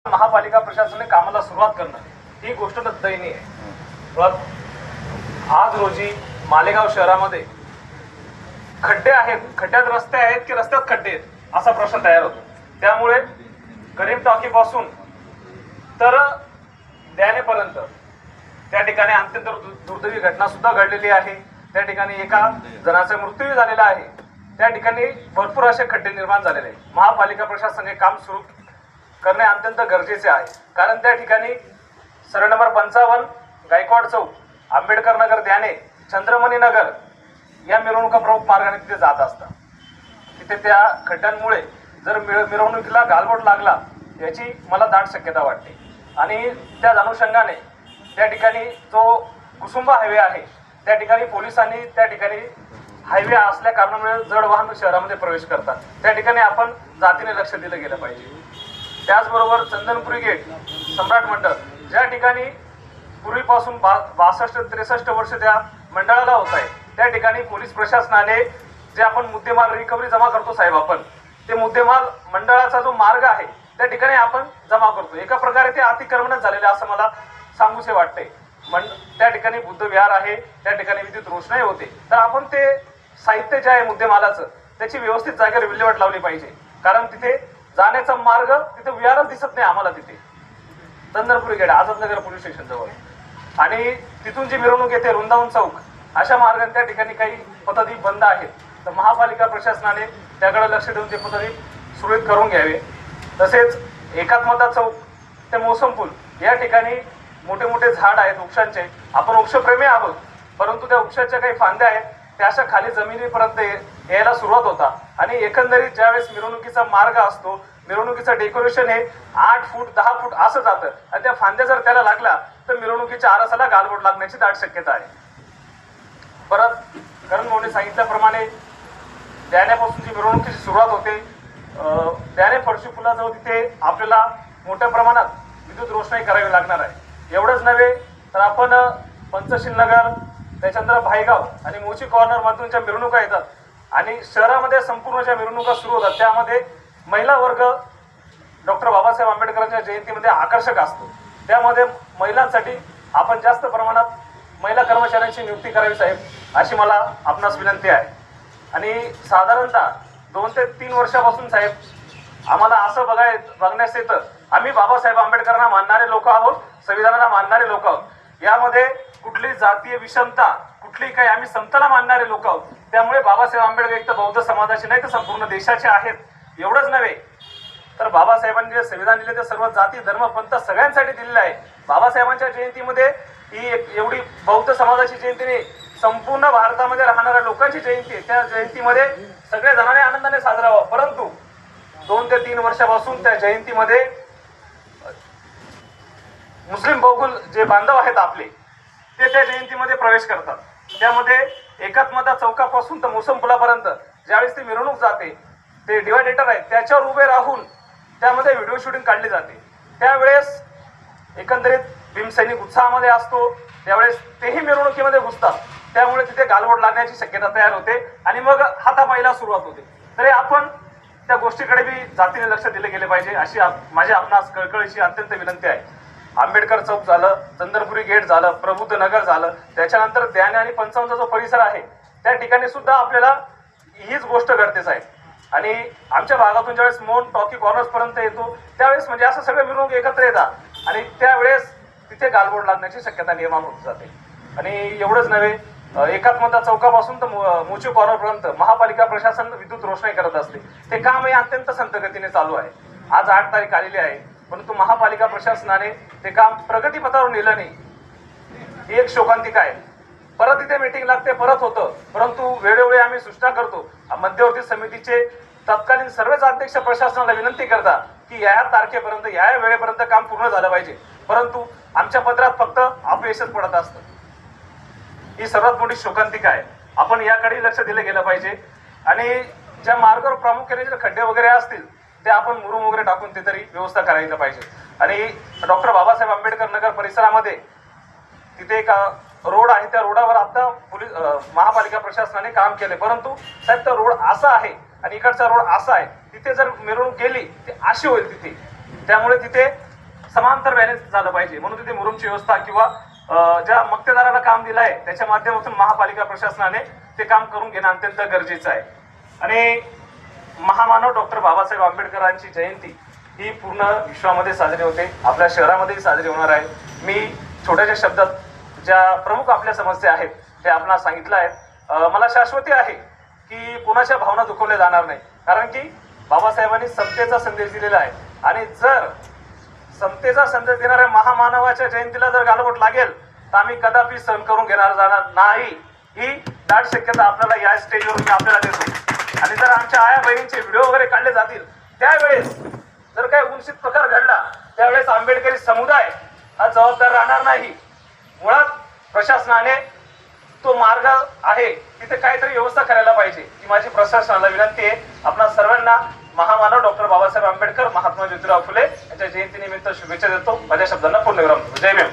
महापालिका प्रशासनाने कामाला सुरुवात करणं ही गोष्ट दयनीय आहे। आज रोजी मालेगाव शहरामध्ये खड्डे आहेत, खड्ड्यात रस्ते आहेत की रस्त्यात खड्डे आहेत असा प्रश्न तयार होतो। त्यामुळे करीम टॉकी पासून तर द्यानेपर्यंत त्या ठिकाणी अत्यंत दुर्दैवी घटना सुद्धा घडलेली आहे। त्या ठिकाणी एका जणाचा मृत्यू झालेला आहे। त्या ठिकाणी भरपूर असे खड्डे निर्माण झालेले आहेत। महापालिका प्रशासनाने काम सुरू करणे अत्यंत गरजेचे आहे, कारण त्या ठिकाणी सर्वे नंबर 55 गायकवाड चौक, आंबेडकर नगर, द्याने, चंद्रमणी नगर या मिरवणुका प्रमुख मार्गाने तिथे जात असतात। तिथे त्या खड्ड्यांमुळे जर मिरवणुकीला गालबोट लागला याची मला दाट शक्यता वाटते। आणि त्या अनुषंगाने त्या ठिकाणी जो कुसुंबा हायवे आहे त्या ठिकाणी पोलिसांनी त्या ठिकाणी हायवे असल्या कारणामुळे जड वाहन शहरामध्ये प्रवेश करतात। त्या ठिकाणी आपण जातीने लक्ष दिलं गेलं पाहिजे। त्याचबरोबर चंदनपुरी गेट, सम्राट मंडळ ज्या ठिकाणी पूर्वीपासून 62-63 वर्ष त्या मंडळाला होत आहे, त्या ठिकाणी पोलीस प्रशासनाने जे आपण मुद्देमाल रिकव्हरी जमा करतो साहेब, आपण ते मुद्देमाल मंडळाचा जो मार्ग आहे त्या ठिकाणी आपण जमा करतो। एका प्रकारे ते अतिक्रमणच झालेले असं मला सांगूसे वाटते। त्या ठिकाणी बुद्ध विहार आहे, त्या ठिकाणी विद्युत रोषणाई होते, तर आपण ते साहित्य जे आहे मुद्देमालाचं त्याची व्यवस्थित जागेवर विल्हेवाट लावली पाहिजे। कारण तिथे जाण्याचा मार्ग, तिथे विहारच दिसत नाही आम्हाला। तिथे Chandanpuri gate, Azadnagar police station जवळ, आणि तिथून जी मिरवणूक येते वृंदावन चौक, अशा मार्गाने त्या ठिकाणी काही पथदीप बंद आहेत। तर महापालिका प्रशासनाने त्याकडे लक्ष देऊन ते पथदीप सुरळीत करून घ्यावे। तसेच एकात्मता चौक ते मोसम पूल या ठिकाणी मोठे मोठे झाड आहेत वृक्षांचे, आपण वृक्षप्रेमी आहोत, परंतु त्या वृक्षाच्या काही फांद्या आहेत त्या अशा खाली जमिनीपर्यंत यायला सुरुवात होता। आणि एकंदरीत ज्यावेळेस मिरवणुकीचा मार्ग असतो, मिरवणुकीचं डेकोरेशन हे 8 फूट 10 फूट असं जातं, आणि त्या फांद्या जर त्याला लागला तर मिरवणुकीच्या आरसाला गालबोट लागण्याची दाट शक्यता आहे। परत करण मोने सांगितल्याप्रमाणे द्याण्यापासून जी मिरवणुकीची सुरुवात होते, द्याने फडशी पुलाजवळ तिथे आपल्याला मोठ्या प्रमाणात विद्युत रोषणाई करावी लागणार आहे। एवढंच नव्हे तर आपण पंचशील नगर, त्याच्यानंतर भाईगाव आणि मोची कॉर्नर मधून ज्या मिरवणुका येतात आणि शहरामध्ये संपूर्ण ज्या मिरवणुका सुरू होतात त्यामध्ये महिला वर्ग डॉक्टर बाबासाहेब आंबेडकरांच्या जयंतीमध्ये आकर्षक असतो। त्यामध्ये महिलांसाठी आपण जास्त प्रमाणात महिला कर्मचाऱ्यांची नियुक्ती करावी साहेब, अशी मला आपणास विनंती आहे। आणि साधारणतः 2 ते 3 वर्षापासून साहेब आम्हाला असं बघण्यास येतं, आम्ही बाबासाहेब आंबेडकरांना मानणारे लोक आहोत, संविधानाला मानणारे लोक आहोत, यामध्ये कुठली जातीय विषमता, कुठली काही, आम्ही समताला मानणारे लोक आहोत। त्यामुळे बाबासाहेब आंबेडकर एक तर बौद्ध समाजाचे नाही तर संपूर्ण देशाचे आहेत। एवढंच नव्हे तर बाबासाहेबांनी जे संविधान दिले ते सर्व जाती धर्म पंथ सगळ्यांसाठी दिलेलं आहे। बाबासाहेबांच्या जयंतीमध्ये ही एवढी बौद्ध समाजाची जयंती नाही, संपूर्ण भारतामध्ये राहणाऱ्या लोकांची जयंती आहे। त्या जयंतीमध्ये सगळ्या जणांनी आनंदाने साजरा व्हावा, परंतु 2 ते 3 वर्षापासून त्या जयंतीमध्ये मुस्लिम बहुल जे बांधव आहेत आपले, ते त्या जयंतीमध्ये प्रवेश करतात। त्यामध्ये एकात्मता चौकापासून तर मोसम पुलापर्यंत ज्यावेळेस ती मिरवणूक जाते, ते डिवायडेटर आहे त्याच्यावर उभे राहून त्यामध्ये व्हिडिओ शूटिंग काढली जाते। त्यावेळेस एकंदरीत भीमसैनिक उत्साहामध्ये असतो, त्यावेळेस तेही मिरवणुकीमध्ये घुसतात, त्यामुळे तिथे गालबोट लागण्याची शक्यता तयार होते आणि मग हातापायला सुरुवात होते। तरी आपण त्या गोष्टीकडे बी जातीने लक्ष दिले गेले पाहिजे, अशी माझी आपणास कळकळीची अत्यंत विनंती आहे। आंबेडकर चौक झालं, चंदनपुरी गेट झालं, प्रबुद्ध नगर झालं, त्याच्यानंतर द्याने आणि 55चा जो परिसर आहे त्या ठिकाणी सुद्धा आपल्याला हीच गोष्ट घडतेच आहे। आणि आमच्या भागातून ज्यावेळेस मोन टॉकी कॉर्नर्स पर्यंत येतो त्यावेळेस म्हणजे असं सगळं मिरवणूक एकत्र येतात आणि त्यावेळेस तिथे गालबोट लागण्याची शक्यता निर्माण होत जाते। आणि एवढंच नव्हे, एकात्मता चौकापासून तर मोची कॉर्नर पर्यंत महापालिका प्रशासन विद्युत रोषणाई करत असते। ते काम हे अत्यंत संथ गतीने चालू आहे। आज 8 तारीख आलेली आहे, परंतु महापालिका प्रशासनाने ते काम प्रगतीपथावर नेलं नाही, ही एक शोकांतिका आहे। परत इथे मीटिंग लागते, परत होतं, परंतु वेळोवेळी आम्ही सूचना करतो। मध्यवर्ती समितीचे तत्कालीन सर्वच अध्यक्ष प्रशासनाला विनंती करतात की या तारखेपर्यंत या वेळेपर्यंत काम पूर्ण झालं पाहिजे, परंतु आमच्या पत्रात फक्त अपयशच पडत असतं। ही सर्वात मोठी शोकांतिका आहे। आपण याकडे लक्ष दिलं गेलं पाहिजे आणि ज्या मार्गावर प्रामुख्याने जर खड्डे वगैरे असतील ते आपण मुरुम वगैरे टाकून ते तरी व्यवस्था करायला पाहिजे। आणि डॉक्टर बाबासाहेब आंबेडकर नगर परिसरामध्ये तिथे एक रोड आहे, त्या रोडावर आता महापालिका प्रशासनाने काम केले, परंतु साहेब तो रोड असा आहे आणि इकडचा रोड असा आहे, तिथे जर मिरवणूक गेली ती अशी होईल तिथे, त्यामुळे तिथे समांतर बॅलन्स झालं पाहिजे. म्हणून तिथे मुरुमची व्यवस्था किंवा ज्या मक्तेदाराला काम दिलं आहे त्याच्या माध्यमातून महापालिका प्रशासनाने ते काम करून घेणं अत्यंत गरजेचं आहे. आणि महामानव डॉक्टर बाबासाहेब आंबेडकरांची जयंती ही पूर्ण विश्वामध्ये साजरी होते, आपल्या शहरामध्येही साजरी होणार आहे. मी छोट्याशा शब्दात ज्या प्रमुख आपल्या समस्या आहेत त्या आपल्याला सांगितल्या आहेत. मला शाश्वती आहे की कोणाच्या भावना दुखवल्या जाणार नाही, कारण की बाबासाहेबांनी समतेचा संदेश दिलेला आहे. आणि जर समतेचा संदेश देणाऱ्या महामानवाच्या जयंतीला जर गालबोट लागेल तर आम्ही कदापि सहन करून घेणार जाणार नाही, ही दाट शक्यता आपल्याला या स्टेजवर मी आपल्याला देतो. आणि जर आमच्या आया बहिणींचे व्हिडिओ वगैरे काढले जातील त्यावेळेस जर काही उंचित प्रकार घडला त्यावेळेस आंबेडकरी समुदाय हा जबाबदार राहणार नाही. मुळात प्रशासनाने तो मार्ग आहे तिथे काहीतरी व्यवस्था करायला पाहिजे ही माझी प्रशासनाला विनंती आहे. आपणा सर्वांना महामानव डॉक्टर बाबासाहेब आंबेडकर महात्मा ज्योतिराव फुले यांच्या जयंतीनिमित्त शुभेच्छा देतो. माझ्या शब्दांना पूर्ण विराम देतो. जय भीम.